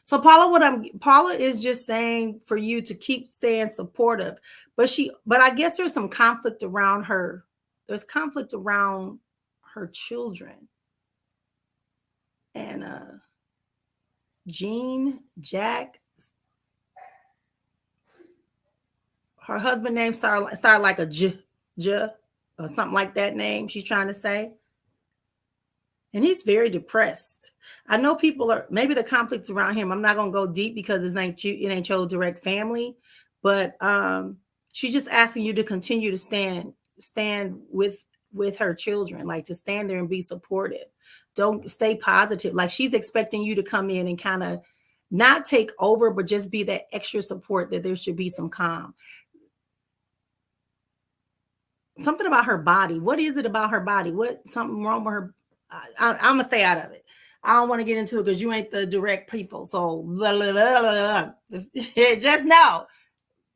So Paula is just saying for you to keep staying supportive, but I guess there's some conflict around her. There's conflict around her children. And Jean, Jack, her husband name started like a J or something like that name she's trying to say. And he's very depressed. I know people are, maybe the conflicts around him. I'm not going to go deep because it ain't your direct family, but she's just asking you to continue to stand with with her children, like to stand there and be supportive. Don't stay positive. Like she's expecting you to come in and kind of not take over, but just be that extra support that there should be some calm. Something about her body. What is it about her body? What something wrong with her? I'm gonna stay out of it. I don't want to get into it because you ain't the direct people. So blah, blah, blah, blah, blah. Just know,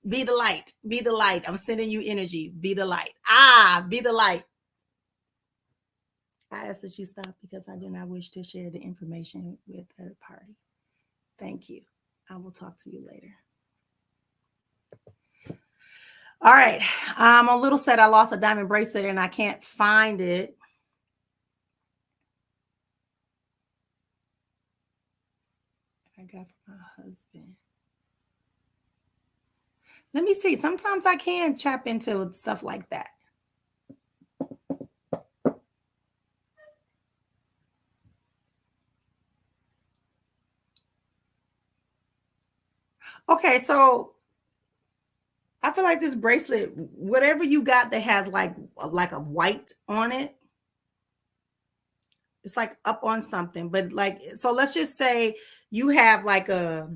be the light. Be the light. I'm sending you energy. Be the light. Be the light. I ask that you stop because I do not wish to share the information with a third party. Thank you. I will talk to you later. All right. I'm a little sad I lost a diamond bracelet and I can't find it. I got from my husband. Let me see. Sometimes I can chap into stuff like that. Okay, so I feel like this bracelet, whatever you got that has like a white on it, it's like up on something. But like, so let's just say you have like I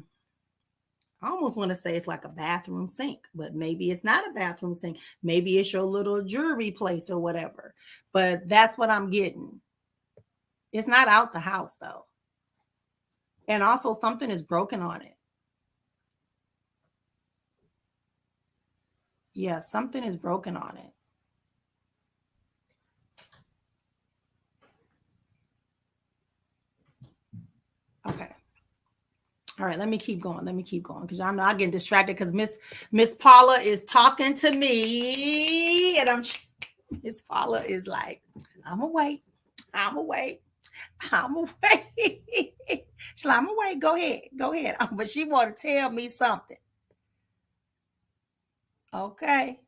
almost want to say it's like a bathroom sink, but maybe it's not a bathroom sink. Maybe it's your little jewelry place or whatever. But that's what I'm getting. It's not out the house though. And also something is broken on it. Yeah, something is broken on it. Okay. All right, let me keep going. Because I know I get distracted because Miss Paula is talking to me. And Miss Paula is like, I'm gonna wait. She's like, I'm gonna wait. Go ahead. But she want to tell me something. Okay.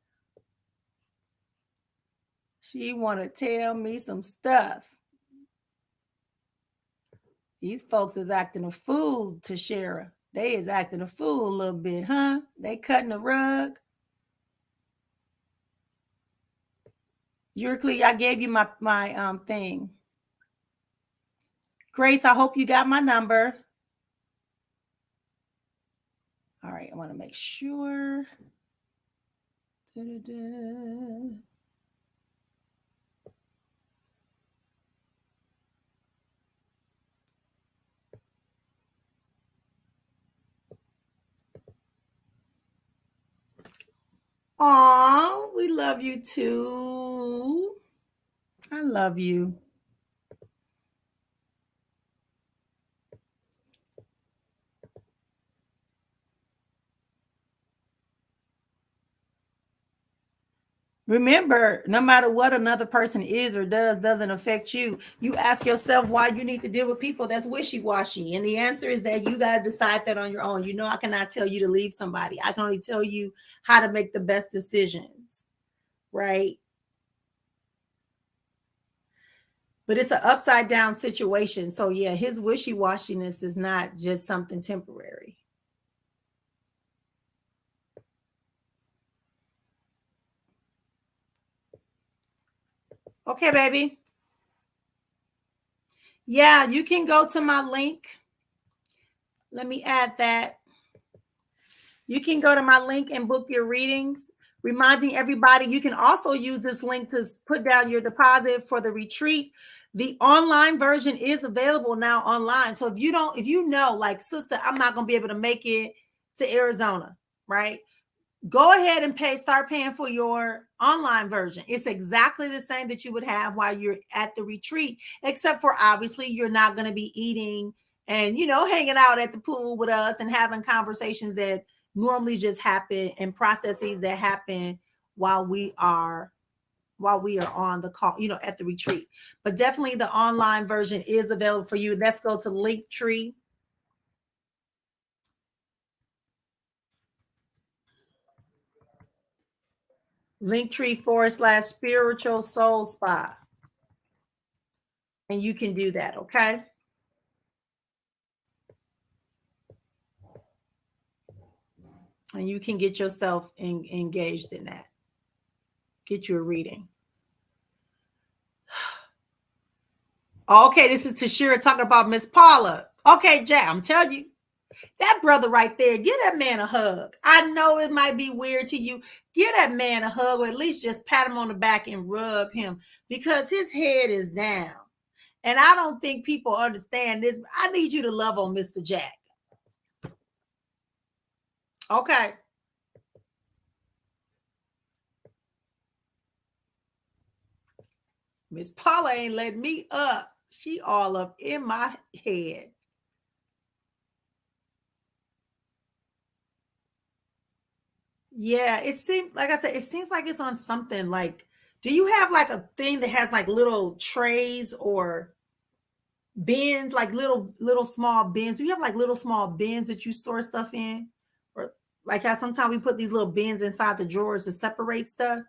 She want to tell me some stuff. These folks is acting a fool, Tashara. They is acting a fool a little bit, huh? They cutting the rug. Yourchoice, I gave you my thing. Grace, I hope you got my number. All right, I want to make sure. Da-da-da. Aw, we love you too. I love you. Remember, no matter what another person is or doesn't affect you. You ask yourself why you need to deal with people that's wishy-washy. And the answer is that you got to decide that on your own. You know, I cannot tell you to leave somebody. I can only tell you how to make the best decisions, right? But it's an upside down situation. So yeah, his wishy-washiness is not just something temporary. Okay, baby. Yeah, you can go to my link. Let me add that. You can go to my link and book your readings. Reminding everybody, you can also use this link to put down your deposit for the retreat. The online version is available now online. So if you know, like, sister, I'm not going to be able to make it to Arizona, right? Go ahead and start paying for your online version. It's exactly the same that you would have while you're at the retreat, except for obviously you're not going to be eating and, hanging out at the pool with us and having conversations that normally just happen and processes that happen while we are on the call, at the retreat. But definitely the online version is available for you. Let's go to Linktree. Linktree/spiritual soul spa. And you can do that, okay? And you can get yourself engaged in that. Get you a reading. Okay, this is Tashira talking about Miss Paula. Okay, Jack, I'm telling you, that brother right there, give that man a hug. I know it might be weird to you. Give that man a hug, or at least just pat him on the back and rub him, because his head is down. And I don't think people understand this. I need you to love on Mr. Jack. Okay. Miss Paula ain't letting me up. She all up in my head. Yeah, it seems like I said, it seems like it's on something like, do you have like a thing that has like little trays or bins, like little small bins? Do you have like little small bins that you store stuff in? Or like how sometimes we put these little bins inside the drawers to separate stuff?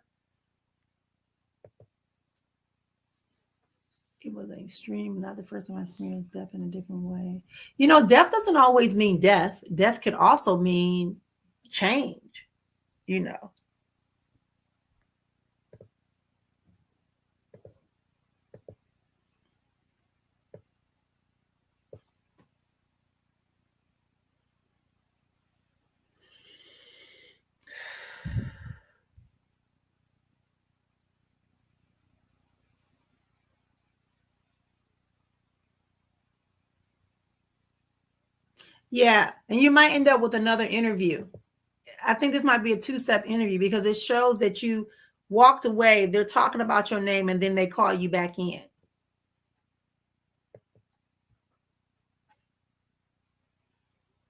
It was an extreme, not the first time I experienced death in a different way. You know, death doesn't always mean death. Death could also mean change, you know. Yeah, and you might end up with another interview. I think this might be a two-step interview because it shows that you walked away. They're talking about your name and then they call you back in.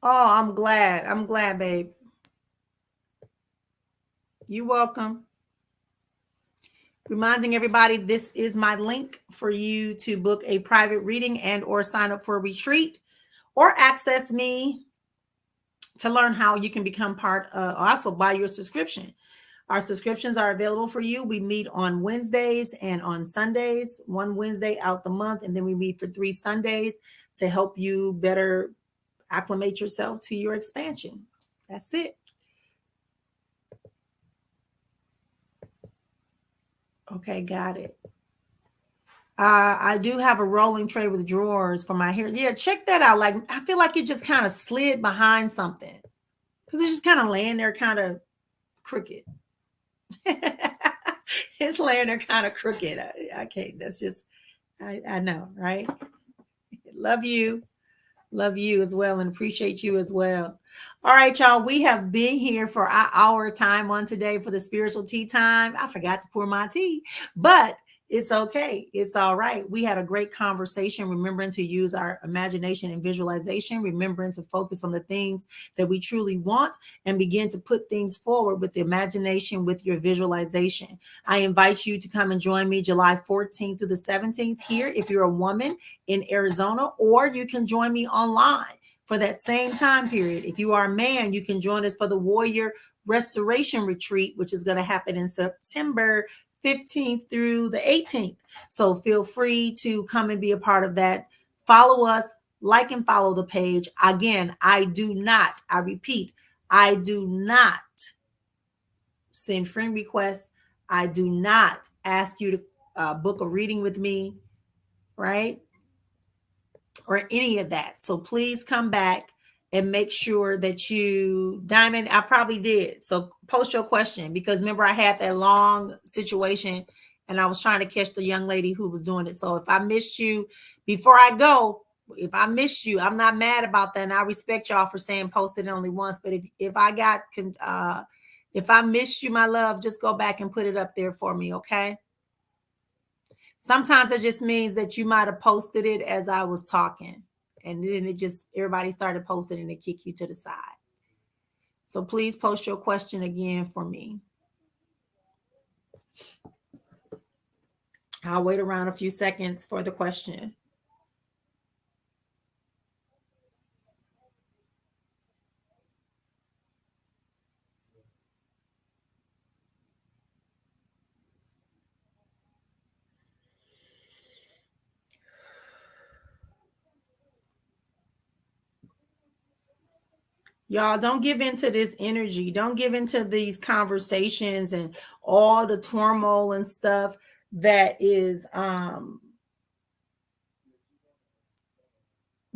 Oh, I'm glad. I'm glad, babe. You're welcome. Reminding everybody, this is my link for you to book a private reading and or sign up for a retreat or access me to learn how you can become part of, also buy your subscription. Our subscriptions are available for you. We meet on Wednesdays and on Sundays, one Wednesday out the month, and then we meet for 3 Sundays to help you better acclimate yourself to your expansion. That's it. Okay, got it. I do have a rolling tray with drawers for my hair. Yeah, check that out. Like, I feel like it just kind of slid behind something because it's just kind of laying there kind of crooked. It's laying there kind of crooked. I can't. That's just, I know, right? Love you. Love you as well and appreciate you as well. All right, y'all. We have been here for our time on today for the spiritual tea time. I forgot to pour my tea, but it's okay. It's all right. We had a great conversation, remembering to use our imagination and visualization, remembering to focus on the things that we truly want and begin to put things forward with the imagination, with your visualization. I invite you to come and join me July 14th through the 17th here if you're a woman in Arizona, or you can join me online for that same time period. If you are a man, you can join us for the Warrior Restoration Retreat, which is going to happen in September 15th through the 18th. So feel free to come and be a part of that. Follow us, like and follow the page. Again, I repeat, I do not send friend requests. I do not ask you to book a reading with me, right? Or any of that. So please come back and make sure that you, Diamond, I probably did. So post your question, because remember I had that long situation and I was trying to catch the young lady who was doing it. So if I missed you before I go, if I missed you, I'm not mad about that. And I respect y'all for saying post it only once. But if I missed you, my love, just go back and put it up there for me. Okay. Sometimes it just means that you might have posted it as I was talking, and then everybody started posting and it kick you to the side. So please post your question again for me. I'll wait around a few seconds for the question. Y'all, don't give into this energy. Don't give into these conversations and all the turmoil and stuff that is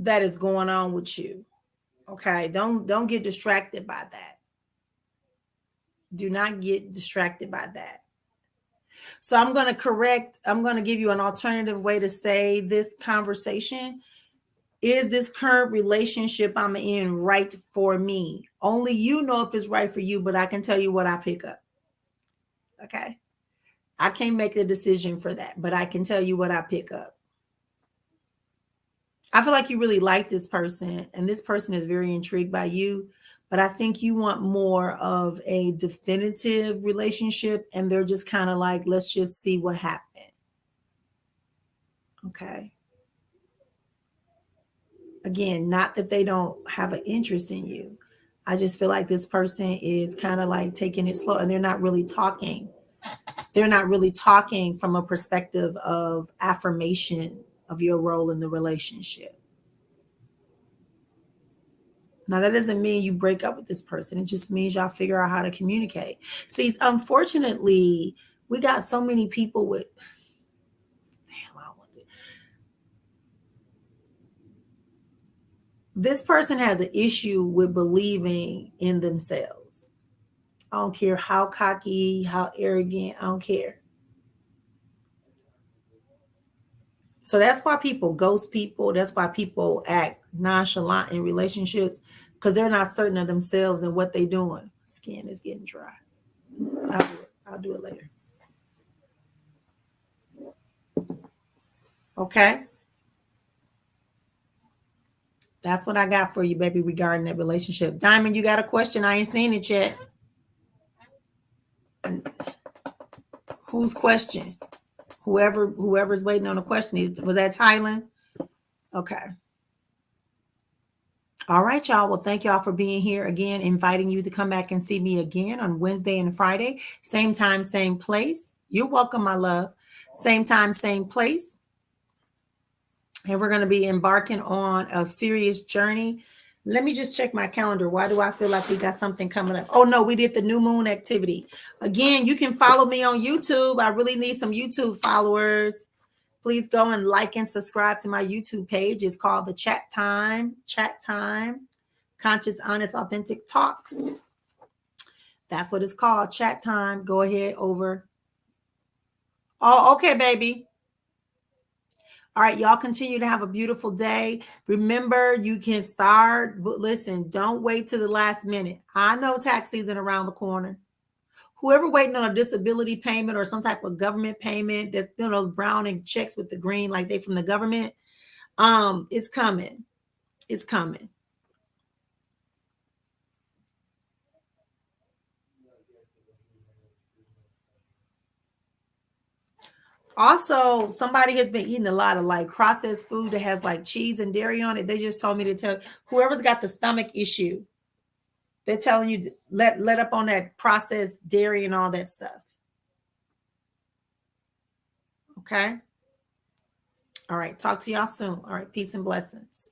that is going on with you. Okay, don't get distracted by that. Do not get distracted by that. So I'm going to give you an alternative way to say this conversation. Is this current relationship I'm in right for me? Only you know if it's right for you, but I can tell you what I pick up. Okay. I can't make a decision for that, but I can tell you what I pick up. I feel like you really like this person, and this person is very intrigued by you, but I think you want more of a definitive relationship, and they're just kind of like, let's just see what happened. Okay. Again, not that they don't have an interest in you. I just feel like this person is kind of like taking it slow, and they're not really talking. They're not really talking from a perspective of affirmation of your role in the relationship. Now, that doesn't mean you break up with this person. It just means y'all figure out how to communicate. See, unfortunately, we got so many people with, this person has an issue with believing in themselves. I don't care how cocky, how arrogant, I don't care. So that's why people ghost people. That's why people act nonchalant in relationships, because they're not certain of themselves and what they're doing. Skin is getting dry. I'll do it later. Okay. That's what I got for you, baby, regarding that relationship. Diamond, you got a question? I ain't seen it yet. Whose question? Whoever's waiting on a question. Was that Thailand? Okay. All right, y'all. Well, thank y'all for being here again, inviting you to come back and see me again on Wednesday and Friday. Same time, same place. You're welcome, my love. Same time, same place. And we're going to be embarking on a serious journey. Let me just check my calendar. Why do I feel like we got something coming up? Oh, no, we did the new moon activity. Again, you can follow me on YouTube. I really need some YouTube followers. Please go and like and subscribe to my YouTube page. It's called the Chat Time, Conscious, Honest, Authentic Talks. That's what it's called, Chat Time. Go ahead over. Oh, okay, baby. All right, y'all continue to have a beautiful day. Remember, you can start, but listen, don't wait till the last minute. I know tax season around the corner. Whoever waiting on a disability payment or some type of government payment that's, brown and checks with the green, like they from the government, it's coming. It's coming. Also, somebody has been eating a lot of like processed food that has like cheese and dairy on it. They just told me to tell whoever's got the stomach issue, they're telling you to let up on that processed dairy and all that stuff. Okay. All right. Talk to y'all soon. All right. Peace and blessings.